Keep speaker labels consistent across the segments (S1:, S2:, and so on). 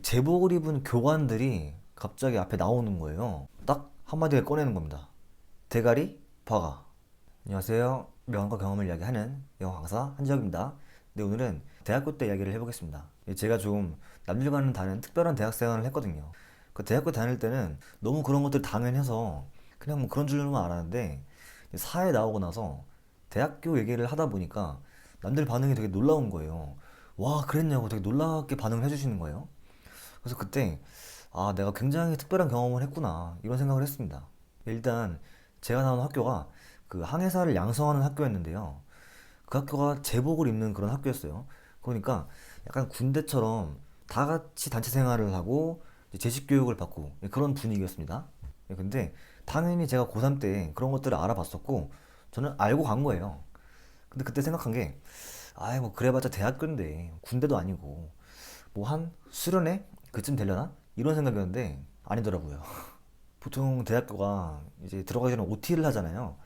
S1: 제복을 입은 교관들이 갑자기 앞에 나오는 거예요. 딱 한마디를 꺼내는 겁니다. 대가리 박아. 안녕하세요. 명함과 경험을 이야기하는 영어 강사 한지혁입니다. 네, 오늘은 대학교 때 이야기를 해보겠습니다. 제가 좀 남들과는 다른 특별한 대학 생활을 했거든요. 그 대학교 다닐 때는 너무 그런 것들 당연해서 그냥 뭐 그런 줄로만 알았는데, 사회 나오고 나서 대학교 얘기를 하다 보니까 남들 반응이 되게 놀라운 거예요. 와, 그랬냐고 되게 놀랍게 반응을 해주시는 거예요. 그래서 그때 내가 굉장히 특별한 경험을 했구나 이런 생각을 했습니다. 일단 제가 나온 학교가 그 항해사를 양성하는 학교였는데요. 그 학교가 제복을 입는 그런 학교였어요. 그러니까 약간 군대처럼 다 같이 단체 생활을 하고 이제 제식 교육을 받고 그런 분위기였습니다. 근데 당연히 제가 고3 때 그런 것들을 알아봤었고 저는 알고 간 거예요. 근데 그때 생각한 게, 아이 뭐 그래봤자 대학교인데 군대도 아니고 뭐 한 수련회 그쯤 되려나 이런 생각이었는데 아니더라고요. 보통 대학교가 이제 들어가기 전에 OT를 하잖아요.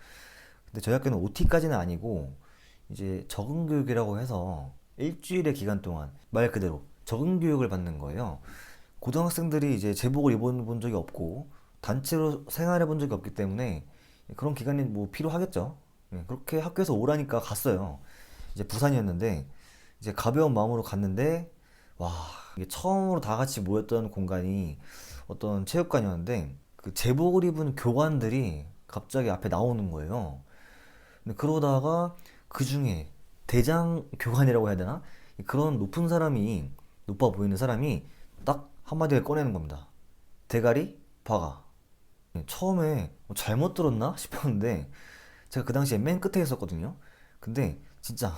S1: 근데 저희 학교는 OT까지는 아니고 이제 적응 교육이라고 해서 일주일의 기간 동안 말 그대로 적응 교육을 받는 거예요. 고등학생들이 이제 제복을 입어본 적이 없고 단체로 생활해 본 적이 없기 때문에 그런 기간이 뭐 필요하겠죠. 그렇게 학교에서 오라니까 갔어요. 이제 부산이었는데 이제 가벼운 마음으로 갔는데, 와, 이게 처음으로 다 같이 모였던 공간이 어떤 체육관이었는데 그 제복을 입은 교관들이 갑자기 앞에 나오는 거예요. 근데 그러다가 그 중에 대장 교관이라고 해야 되나? 그런 높은 사람이, 높아 보이는 사람이 딱 한마디를 꺼내는 겁니다. 대가리 박아. 처음에 잘못 들었나 싶었는데 제가 그 당시에 맨 끝에 있었거든요. 근데 진짜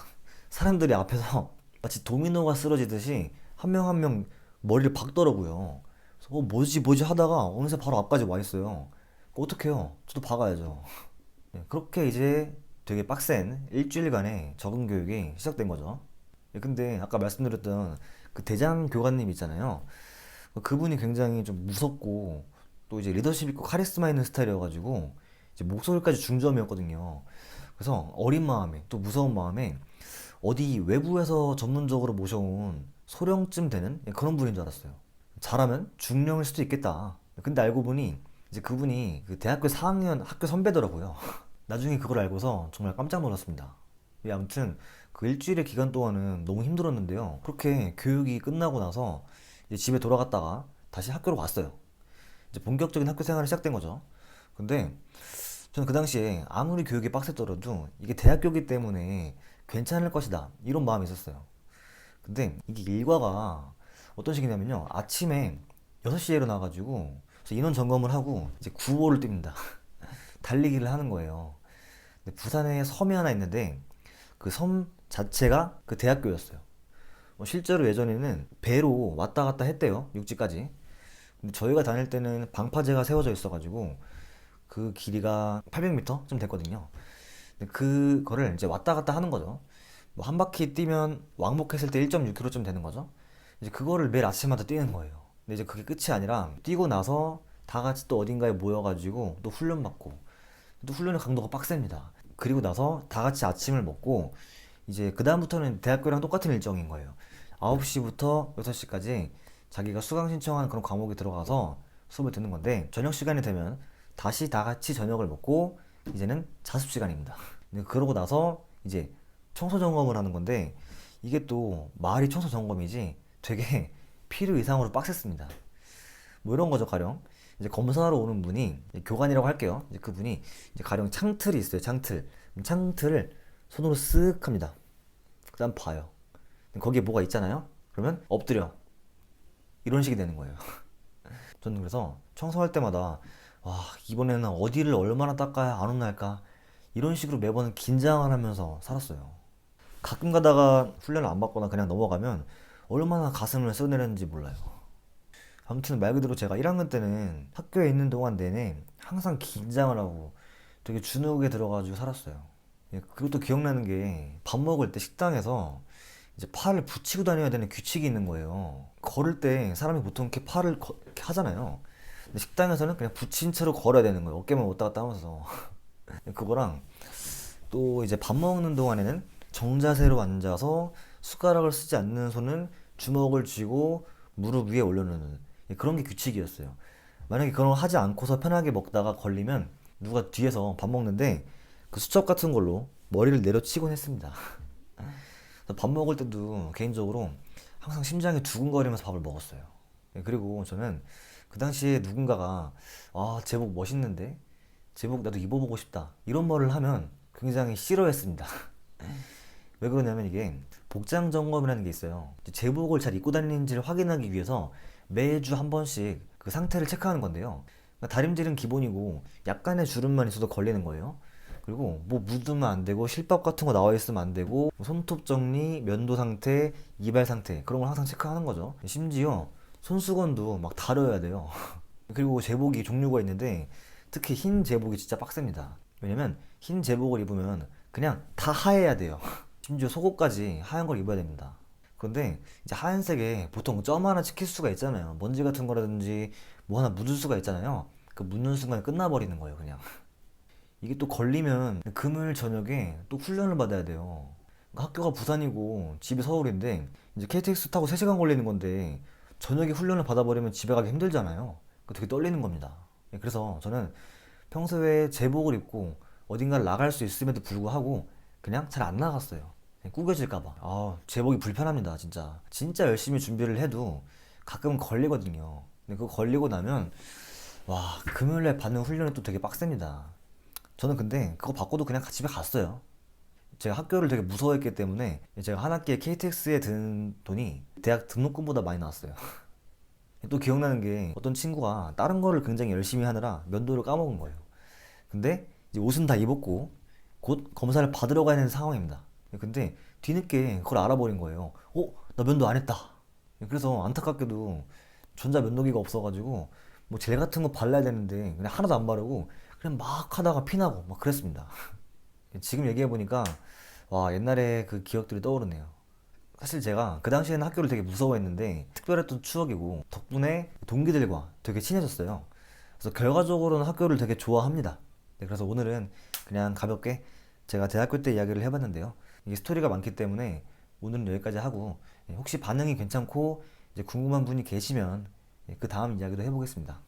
S1: 사람들이 앞에서 마치 도미노가 쓰러지듯이 한 명 한 명 머리를 박더라고요. 그래서 뭐지 하다가 어느새 바로 앞까지 와 있어요. 어떡해요? 저도 박아야죠. 그렇게 이제 되게 빡센 일주일간의 적응 교육이 시작된 거죠. 근데 아까 말씀드렸던 그 대장 교관님 있잖아요. 그분이 굉장히 좀 무섭고 또 이제 리더십 있고 카리스마 있는 스타일이어가지고 이제 목소리까지 중점이었거든요. 그래서 어린 마음에 또 무서운 마음에 어디 외부에서 전문적으로 모셔온 소령쯤 되는 그런 분인 줄 알았어요. 잘하면 중령일 수도 있겠다. 근데 알고 보니 이제 그분이 그 대학교 4학년 학교 선배더라고요. 나중에 그걸 알고서 정말 깜짝 놀랐습니다. 아무튼 그 일주일의 기간 동안은 너무 힘들었는데요. 그렇게 교육이 끝나고 나서 이제 집에 돌아갔다가 다시 학교로 왔어요. 이제 본격적인 학교 생활이 시작된 거죠. 근데 저는 그 당시에 아무리 교육이 빡셌더라도 이게 대학교기 때문에 괜찮을 것이다 이런 마음이 있었어요. 근데 이게 일과가 어떤 식이냐면요, 아침에 6시에 일어나가지고 인원 점검을 하고 이제 구호를 띱니다. 달리기를 하는 거예요. 근데 부산에 섬이 하나 있는데 그 섬 자체가 그 대학교였어요. 실제로 예전에는 배로 왔다 갔다 했대요, 육지까지. 근데 저희가 다닐 때는 방파제가 세워져 있어가지고 그 길이가 800m쯤 됐거든요. 근데 그거를 이제 왔다 갔다 하는 거죠. 뭐 한 바퀴 뛰면 왕복했을 때 1.6km쯤 되는 거죠. 이제 그거를 매일 아침마다 뛰는 거예요. 근데 이제 그게 끝이 아니라 뛰고 나서 다 같이 또 어딘가에 모여가지고 또 훈련 받고, 또 훈련의 강도가 빡셉니다. 그리고 나서 다 같이 아침을 먹고 이제 그다음부터는 대학교랑 똑같은 일정인 거예요. 9시부터 6시까지 자기가 수강 신청한 그런 과목에 들어가서 수업을 듣는 건데, 저녁 시간이 되면 다시 다 같이 저녁을 먹고 이제는 자습 시간입니다. 그러고 나서 이제 청소 점검을 하는 건데, 이게 또 말이 청소 점검이지 되게 필요 이상으로 빡셌습니다. 뭐 이런 거죠, 가령. 이제 검사하러 오는 분이 교관이라고 할게요. 이제 그분이 이제 가령 창틀이 있어요, 창틀. 창틀을 손으로 쓱 합니다. 그 다음 봐요. 거기에 뭐가 있잖아요? 그러면 엎드려. 이런 식이 되는 거예요. 저는 그래서 청소할 때마다 와, 이번에는 어디를 얼마나 닦아야 안 혼날까? 이런 식으로 매번 긴장을 하면서 살았어요. 가끔 가다가 훈련을 안 받거나 그냥 넘어가면 얼마나 가슴을 써내렸는지 몰라요. 아무튼 말 그대로 제가 1학년 때는 학교에 있는 동안 내내 항상 긴장을 하고 되게 주눅에 들어가지고 살았어요. 그것도 기억나는 게 밥 먹을 때 식당에서 이제 팔을 붙이고 다녀야 되는 규칙이 있는 거예요. 걸을 때 사람이 보통 이렇게 팔을 이렇게 하잖아요. 근데 식당에서는 그냥 붙인 채로 걸어야 되는 거예요. 어깨만 왔다 갔다 하면서. 그거랑 또 이제 밥 먹는 동안에는 정자세로 앉아서 숟가락을 쓰지 않는 손은 주먹을 쥐고 무릎 위에 올려놓는 그런 게 규칙이었어요. 만약에 그런 거 하지 않고서 편하게 먹다가 걸리면 누가 뒤에서 밥 먹는데 그 수첩 같은 걸로 머리를 내려치곤 했습니다. 밥 먹을 때도 개인적으로 항상 심장이 두근거리면서 밥을 먹었어요. 그리고 저는 그 당시에 누군가가 제복 멋있는데 제복 나도 입어보고 싶다 이런 말을 하면 굉장히 싫어했습니다. 왜 그러냐면 이게 복장 점검이라는 게 있어요. 제복을 잘 입고 다니는지를 확인하기 위해서 매주 한 번씩 그 상태를 체크하는 건데요. 그러니까 다림질은 기본이고 약간의 주름만 있어도 걸리는 거예요. 그리고 뭐 묻으면 안 되고 실밥 같은 거 나와 있으면 안 되고 손톱 정리, 면도 상태, 이발 상태 그런 걸 항상 체크하는 거죠. 심지어 손수건도 막 다려야 돼요. 그리고 제복이 종류가 있는데 특히 흰 제복이 진짜 빡셉니다. 왜냐면 흰 제복을 입으면 그냥 다 하얘야 돼요. 심지어 속옷까지 하얀 걸 입어야 됩니다. 그런데 이제 하얀색에 보통 점 하나 찍힐 수가 있잖아요. 먼지 같은 거라든지 뭐 하나 묻을 수가 있잖아요. 그 묻는 순간에 끝나버리는 거예요, 그냥. 이게 또 걸리면 금요일 저녁에 또 훈련을 받아야 돼요. 그러니까 학교가 부산이고 집이 서울인데 이제 KTX 타고 3시간 걸리는 건데 저녁에 훈련을 받아버리면 집에 가기 힘들잖아요. 되게 떨리는 겁니다. 그래서 저는 평소에 제복을 입고 어딘가를 나갈 수 있음에도 불구하고 그냥 잘 안 나갔어요. 구겨질까봐. 제복이 불편합니다, 진짜. 진짜 열심히 준비를 해도 가끔은 걸리거든요. 근데 그거 걸리고 나면, 와, 금요일에 받는 훈련이 또 되게 빡셉니다. 저는 근데 그거 받고도 그냥 집에 갔어요. 제가 학교를 되게 무서워했기 때문에 제가 한 학기에 KTX에 든 돈이 대학 등록금보다 많이 나왔어요. 또 기억나는 게 어떤 친구가 다른 거를 굉장히 열심히 하느라 면도를 까먹은 거예요. 근데 이제 옷은 다 입었고 곧 검사를 받으러 가야 되는 상황입니다. 근데 뒤늦게 그걸 알아버린 거예요. 나 면도 안 했다. 그래서 안타깝게도 전자 면도기가 없어가지고 뭐 젤 같은 거 발라야 되는데 그냥 하나도 안 바르고 그냥 막 하다가 피나고 막 그랬습니다. 지금 얘기해보니까 와, 옛날에 그 기억들이 떠오르네요. 사실 제가 그 당시에는 학교를 되게 무서워했는데 특별했던 추억이고 덕분에 동기들과 되게 친해졌어요. 그래서 결과적으로는 학교를 되게 좋아합니다. 네, 그래서 오늘은 그냥 가볍게 제가 대학교 때 이야기를 해봤는데요. 이게 스토리가 많기 때문에 오늘은 여기까지 하고 혹시 반응이 괜찮고 이제 궁금한 분이 계시면 그 다음 이야기도 해보겠습니다.